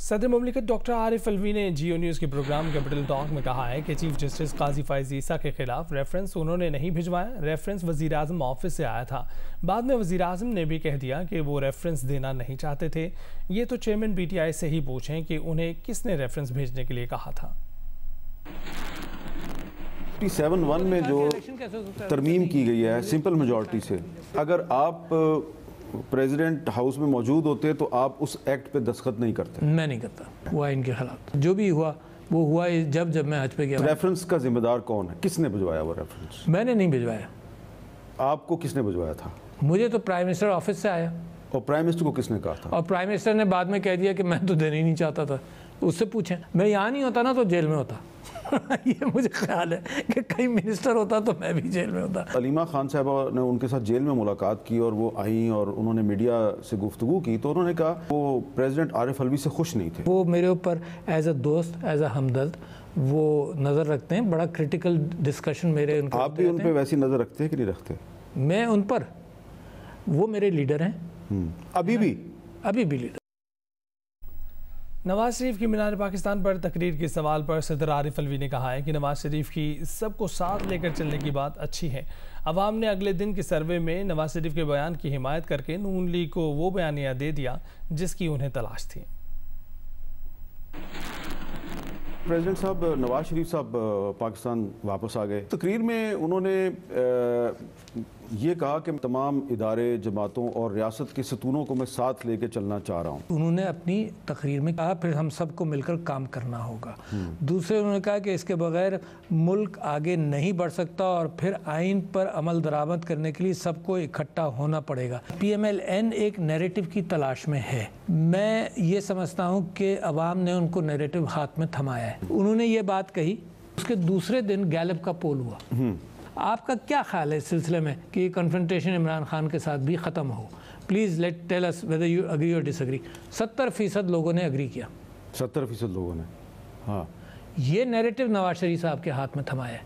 सदर मुमलिकत डॉक्टर आरिफ अलवी ने जियो न्यूज़ के प्रोग्राम कैपिटल टॉक में कहा है कि चीफ जस्टिस काजी फैज़ ईसा के खिलाफ रेफरेंस उन्होंने नहीं भिजवाया। रेफरेंस वज़ीर आज़म ऑफिस से आया था। बाद में वज़ीर आज़म ने भी कह दिया कि वो रेफरेंस देना नहीं चाहते थे। ये तो चेयरमैन PTI से ही पूछें कि उन्हें किसने रेफरेंस भेजने के लिए कहा था। 7-1 में जो तरमीम की गई है सिंपल मेजॉरिटी से, अगर आप प्रेसिडेंट हाउस में मौजूद होते तो आप उस एक्ट पे दस्तखत नहीं करते। मैं नहीं करता। हुआ इनके खिलाफ जो भी हुआ वो हुआ जब मैं हज पे गया। रेफरेंस का जिम्मेदार कौन है? किसने भिजवाया वो रेफरेंस? मैंने नहीं भिजवाया। आपको किसने भिजवाया था? मुझे तो प्राइम मिनिस्टर ऑफिस से आया। और प्राइम मिनिस्टर को किसने कहा था? और प्राइम मिनिस्टर ने बाद में कह दिया कि मैं तो देना ही नहीं चाहता था। उससे पूछें, मैं यहाँ नहीं होता ना तो जेल में होता। ये मुझे ख्याल है कि कहीं मिनिस्टर होता तो मैं भी जेल में होता। अलीमा खान साहबा ने उनके साथ जेल में मुलाकात की और वो आई और उन्होंने मीडिया से गुफ्तगू की तो उन्होंने कहा वो प्रेसिडेंट आरिफ अलवी से खुश नहीं थे। वो मेरे ऊपर एज अ दोस्त, एज अ हमदर्द वो नज़र रखते हैं। बड़ा क्रिटिकल डिस्कशन मेरे उनके। आप भी उन पर वैसी नज़र रखते हैं कि नहीं रखते? मैं उन पर, वो मेरे लीडर हैं। अभी भी लीडर। नवाज शरीफ की मीनार पाकिस्तान पर तकरीर के सवाल पर सदर आरिफ अलवी ने कहा है कि नवाज शरीफ की सबको साथ लेकर चलने की बात अच्छी है। अवाम ने अगले दिन के सर्वे में नवाज शरीफ के बयान की हिमायत करके नून लीग को वो बयानिया दे दिया जिसकी उन्हें तलाश थी। प्रेसिडेंट साहब नवाज शरीफ साहब पाकिस्तान वापस आ गए। तकरीर में उन्होंने ये कहा कि तमाम इदारे, जमातों और रियासत के सतूनों को मैं साथ लेके चलना चाह रहा हूँ। उन्होंने अपनी तकरीर में कहा फिर हम सबको मिलकर काम करना होगा। दूसरे उन्होंने कहा कि इसके बगैर मुल्क आगे नहीं बढ़ सकता और फिर आइन पर अमल दरामद करने के लिए सबको इकट्ठा होना पड़ेगा। PMLN एक नैरेटिव की तलाश में है। मैं ये समझता हूँ कि अवाम ने उनको नैरेटिव हाथ में थमाया है। उन्होंने ये बात कही, उसके दूसरे दिन गैलप का पोल हुआ। आपका क्या ख्याल है इस सिलसिले में कि ये कन्फ्रंटेशन इमरान खान के साथ भी ख़त्म हो? Please let tell us whether you agree और डिसएग्री। 70% लोगों ने अग्री किया। 70% लोगों ने, हाँ। ये नैरेटिव नवाज शरीफ साहब के हाथ में थमाया है।